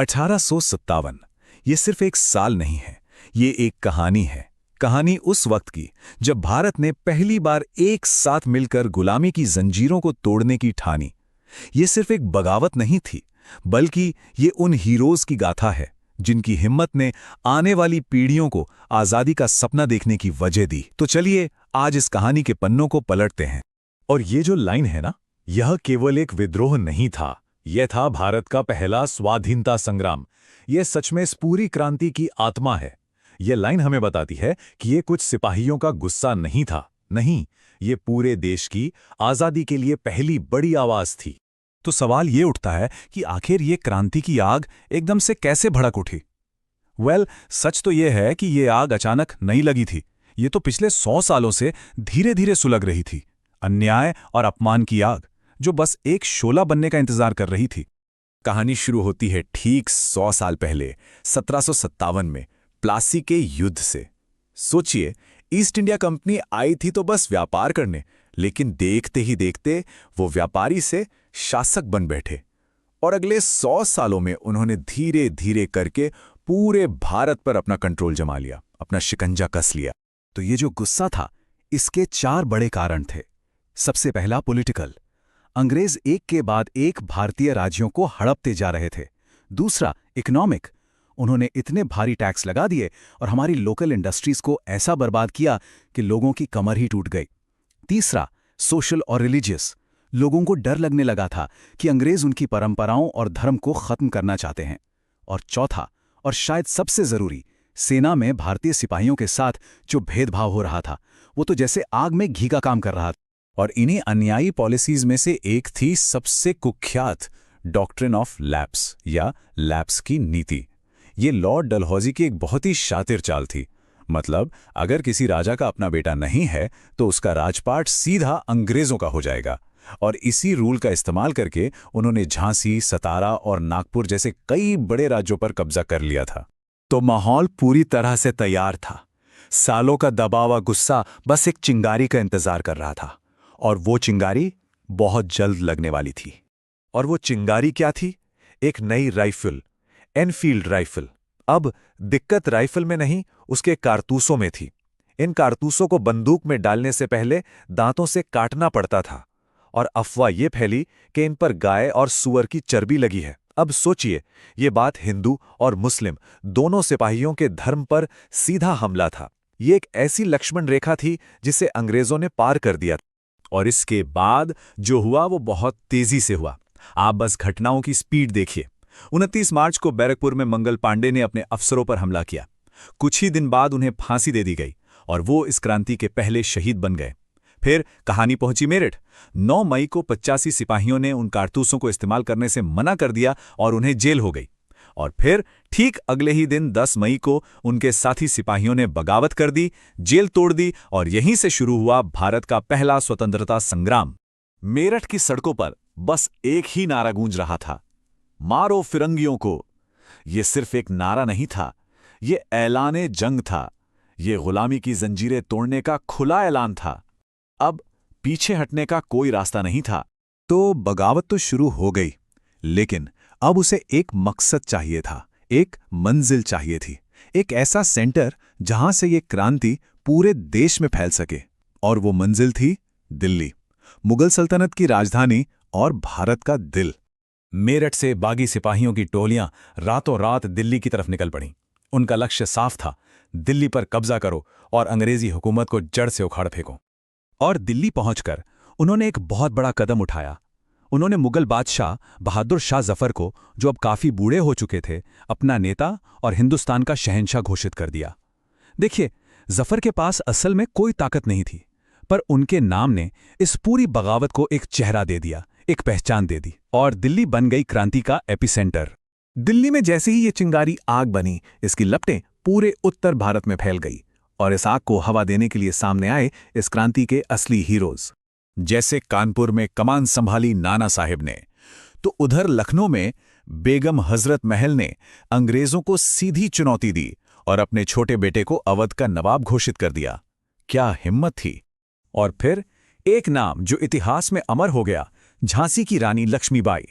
1857 ये सिर्फ एक साल नहीं है, ये एक कहानी है। कहानी उस वक्त की जब भारत ने पहली बार एक साथ मिलकर गुलामी की जंजीरों को तोड़ने की ठानी। ये सिर्फ एक बगावत नहीं थी, बल्कि ये उन हीरोज की गाथा है जिनकी हिम्मत ने आने वाली पीढ़ियों को आज़ादी का सपना देखने की वजह दी। तो चलिए आज इस कहानी के पन्नों को पलटते हैं। और ये जो लाइन है ना, यह केवल एक विद्रोह नहीं था, यह था भारत का पहला स्वाधीनता संग्राम। यह सच में इस पूरी क्रांति की आत्मा है। यह लाइन हमें बताती है कि ये कुछ सिपाहियों का गुस्सा नहीं था, नहीं, ये पूरे देश की आज़ादी के लिए पहली बड़ी आवाज़ थी। तो सवाल ये उठता है कि आखिर ये क्रांति की आग एकदम से कैसे भड़क उठी? सच तो ये है कि ये आग अचानक नहीं लगी थी। ये तो पिछले 100 सालों से धीरे धीरे सुलग रही थी। अन्याय और अपमान की आग जो बस एक शोला बनने का इंतजार कर रही थी। कहानी शुरू होती है ठीक 100 साल पहले, 1757 में, प्लासी के युद्ध से। सोचिए, ईस्ट इंडिया कंपनी आई थी तो बस व्यापार करने, लेकिन देखते ही देखते वो व्यापारी से शासक बन बैठे और अगले 100 सालों में उन्होंने धीरे धीरे करके पूरे भारत पर अपना कंट्रोल जमा लिया, अपना शिकंजा कस लिया। तो ये जो गुस्सा था, इसके 4 बड़े कारण थे। सबसे पहला पॉलिटिकल, अंग्रेज एक के बाद एक भारतीय राज्यों को हड़पते जा रहे थे। दूसरा इकोनॉमिक, उन्होंने इतने भारी टैक्स लगा दिए और हमारी लोकल इंडस्ट्रीज को ऐसा बर्बाद किया कि लोगों की कमर ही टूट गई। तीसरा सोशल और रिलीजियस, लोगों को डर लगने लगा था कि अंग्रेज उनकी परंपराओं और धर्म को खत्म करना चाहते हैं। और चौथा, और शायद सबसे जरूरी, सेना में भारतीय सिपाहियों के साथ जो भेदभाव हो रहा था, वो तो जैसे आग में घी का काम कर रहा था। और इन्हीं अन्यायी पॉलिसीज में से एक थी सबसे कुख्यात डॉक्ट्रिन ऑफ लैप्स या लैप्स की नीति। ये लॉर्ड डलहौजी की एक बहुत ही शातिर चाल थी। मतलब, अगर किसी राजा का अपना बेटा नहीं है तो उसका राजपाट सीधा अंग्रेजों का हो जाएगा। और इसी रूल का इस्तेमाल करके उन्होंने झांसी, सतारा और नागपुर जैसे कई बड़े राज्यों पर कब्जा कर लिया था। तो माहौल पूरी तरह से तैयार था। सालों का दबावा गुस्सा बस एक चिंगारी का इंतजार कर रहा था, और वो चिंगारी बहुत जल्द लगने वाली थी। और वो चिंगारी क्या थी? एक नई राइफल, एनफील्ड राइफल। अब दिक्कत राइफल में नहीं, उसके कारतूसों में थी। इन कारतूसों को बंदूक में डालने से पहले दांतों से काटना पड़ता था, और अफवाह ये फैली कि इन पर गाय और सूअर की चर्बी लगी है। अब सोचिए, ये बात हिंदू और मुस्लिम दोनों सिपाहियों के धर्म पर सीधा हमला था। ये एक ऐसी लक्ष्मण रेखा थी जिसे अंग्रेजों ने पार कर दिया। और इसके बाद जो हुआ वो बहुत तेजी से हुआ। आप बस घटनाओं की स्पीड देखिए। 29 मार्च को बैरकपुर में मंगल पांडे ने अपने अफसरों पर हमला किया। कुछ ही दिन बाद उन्हें फांसी दे दी गई और वो इस क्रांति के पहले शहीद बन गए। फिर कहानी पहुंची मेरठ। 9 मई को 85 सिपाहियों ने उन कारतूसों को इस्तेमाल करने से मना कर दिया और उन्हें जेल हो गई। और फिर ठीक अगले ही दिन 10 मई को उनके साथी सिपाहियों ने बगावत कर दी, जेल तोड़ दी, और यहीं से शुरू हुआ भारत का पहला स्वतंत्रता संग्राम। मेरठ की सड़कों पर बस एक ही नारा गूंज रहा था, मारो फिरंगियों को। यह सिर्फ एक नारा नहीं था, यह ऐलाने जंग था। यह गुलामी की जंजीरें तोड़ने का खुला ऐलान था। अब पीछे हटने का कोई रास्ता नहीं था। तो बगावत तो शुरू हो गई, लेकिन अब उसे एक मकसद चाहिए था, एक मंजिल चाहिए थी, एक ऐसा सेंटर जहां से ये क्रांति पूरे देश में फैल सके। और वो मंजिल थी दिल्ली, मुगल सल्तनत की राजधानी और भारत का दिल। मेरठ से बागी सिपाहियों की टोलियां रातों रात दिल्ली की तरफ निकल पड़ीं। उनका लक्ष्य साफ था, दिल्ली पर कब्जा करो और अंग्रेजी हुकूमत को जड़ से उखाड़ फेंको। और दिल्ली पहुंचकर उन्होंने एक बहुत बड़ा कदम उठाया। उन्होंने मुगल बादशाह बहादुर शाह जफर को, जो अब काफी बूढ़े हो चुके थे, अपना नेता और हिंदुस्तान का शहंशाह घोषित कर दिया। देखिए, जफर के पास असल में कोई ताकत नहीं थी, पर उनके नाम ने इस पूरी बगावत को एक चेहरा दे दिया, एक पहचान दे दी, और दिल्ली बन गई क्रांति का एपिसेंटर। दिल्ली में जैसे ही ये चिंगारी आग बनी, इसकी लपटें पूरे उत्तर भारत में फैल गई, और इस आग को हवा देने के लिए सामने आए इस क्रांति के असली हीरोज। जैसे कानपुर में कमान संभाली नाना साहिब ने, तो उधर लखनऊ में बेगम हजरत महल ने अंग्रेजों को सीधी चुनौती दी और अपने छोटे बेटे को अवध का नवाब घोषित कर दिया। क्या हिम्मत थी! और फिर एक नाम जो इतिहास में अमर हो गया, झांसी की रानी लक्ष्मीबाई।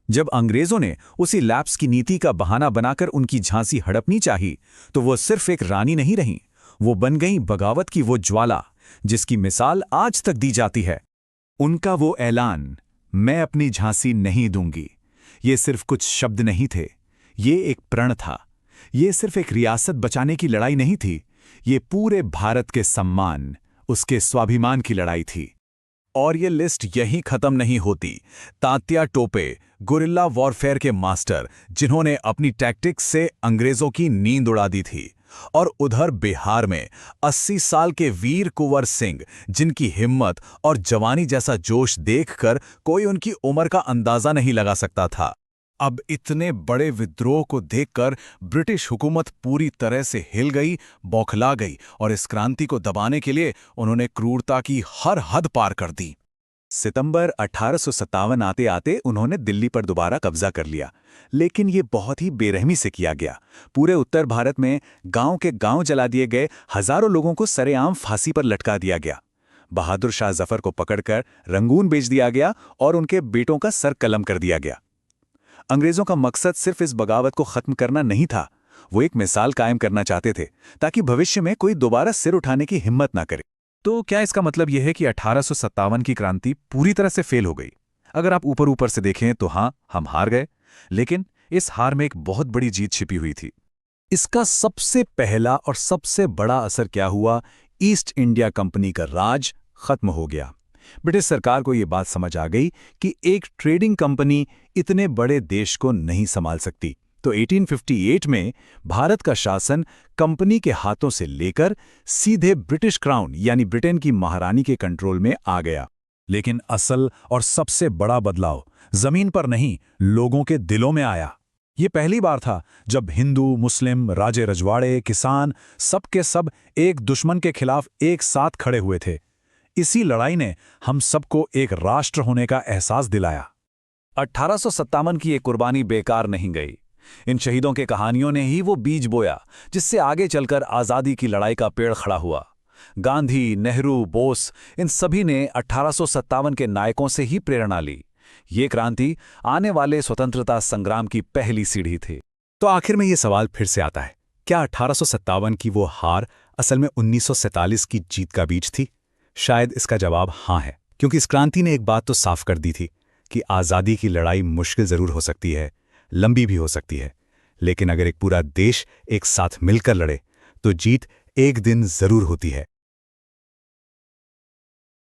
जब अंग्रेजों ने उसी लैप्स की नीति का बहाना बनाकर उनकी झांसी हड़पनी चाही, तो वो सिर्फ एक रानी नहीं रहीं, वो बन गई बगावत की वो ज्वाला जिसकी मिसाल आज तक दी जाती है। उनका वो ऐलान, मैं अपनी झांसी नहीं दूंगी, ये सिर्फ कुछ शब्द नहीं थे, ये एक प्रण था। ये सिर्फ एक रियासत बचाने की लड़ाई नहीं थी, ये पूरे भारत के सम्मान, उसके स्वाभिमान की लड़ाई थी। और ये लिस्ट यहीं खत्म नहीं होती। तात्या टोपे, गुरिल्ला वॉरफेयर के मास्टर, जिन्होंने अपनी टैक्टिक्स से अंग्रेजों की नींद उड़ा दी थी। और उधर बिहार में 80 साल के वीर कुंवर सिंह, जिनकी हिम्मत और जवानी जैसा जोश देखकर कोई उनकी उम्र का अंदाजा नहीं लगा सकता था। अब इतने बड़े विद्रोह को देखकर ब्रिटिश हुकूमत पूरी तरह से हिल गई, बौखला गई, और इस क्रांति को दबाने के लिए उन्होंने क्रूरता की हर हद पार कर दी। सितंबर 1857 आते आते उन्होंने दिल्ली पर दोबारा कब्जा कर लिया, लेकिन ये बहुत ही बेरहमी से किया गया। पूरे उत्तर भारत में गांव के गांव जला दिए गए, हजारों लोगों को सरेआम फांसी पर लटका दिया गया। बहादुर शाह जफर को पकड़कर रंगून भेज दिया गया और उनके बेटों का सर कलम कर दिया गया। अंग्रेजों का मकसद सिर्फ इस बगावत को खत्म करना नहीं था, वो एक मिसाल कायम करना चाहते थे ताकि भविष्य में कोई दोबारा सिर उठाने की हिम्मत ना करे। तो क्या इसका मतलब यह है कि 1857 की क्रांति पूरी तरह से फेल हो गई? अगर आप ऊपर ऊपर से देखें तो हाँ, हम हार गए, लेकिन इस हार में एक बहुत बड़ी जीत छिपी हुई थी। इसका सबसे पहला और सबसे बड़ा असर क्या हुआ? ईस्ट इंडिया कंपनी का राज खत्म हो गया। ब्रिटिश सरकार को यह बात समझ आ गई कि एक ट्रेडिंग कंपनी इतने बड़े देश को नहीं संभाल सकती। तो 1858 में भारत का शासन कंपनी के हाथों से लेकर सीधे ब्रिटिश क्राउन यानी ब्रिटेन की महारानी के कंट्रोल में आ गया। लेकिन असल और सबसे बड़ा बदलाव जमीन पर नहीं, लोगों के दिलों में आया। ये पहली बार था जब हिंदू, मुस्लिम, राजे रजवाड़े, किसान, सब के सब एक दुश्मन के खिलाफ एक साथ खड़े हुए थे। इसी लड़ाई ने हम सबको एक राष्ट्र होने का एहसास दिलाया। 1857 की ये कुर्बानी बेकार नहीं गई। इन शहीदों के कहानियों ने ही वो बीज बोया जिससे आगे चलकर आज़ादी की लड़ाई का पेड़ खड़ा हुआ। गांधी, नेहरू, बोस, इन सभी ने 1857 के नायकों से ही प्रेरणा ली। ये क्रांति आने वाले स्वतंत्रता संग्राम की पहली सीढ़ी थी। तो आखिर में ये सवाल फिर से आता है, क्या 1857 की वो हार असल में 1947 की जीत का बीज थी? शायद इसका जवाब हाँ है, क्योंकि इस क्रांति ने एक बात तो साफ कर दी थी कि आज़ादी की लड़ाई मुश्किल जरूर हो सकती है, लंबी भी हो सकती है, लेकिन अगर एक पूरा देश एक साथ मिलकर लड़े तो जीत एक दिन जरूर होती है।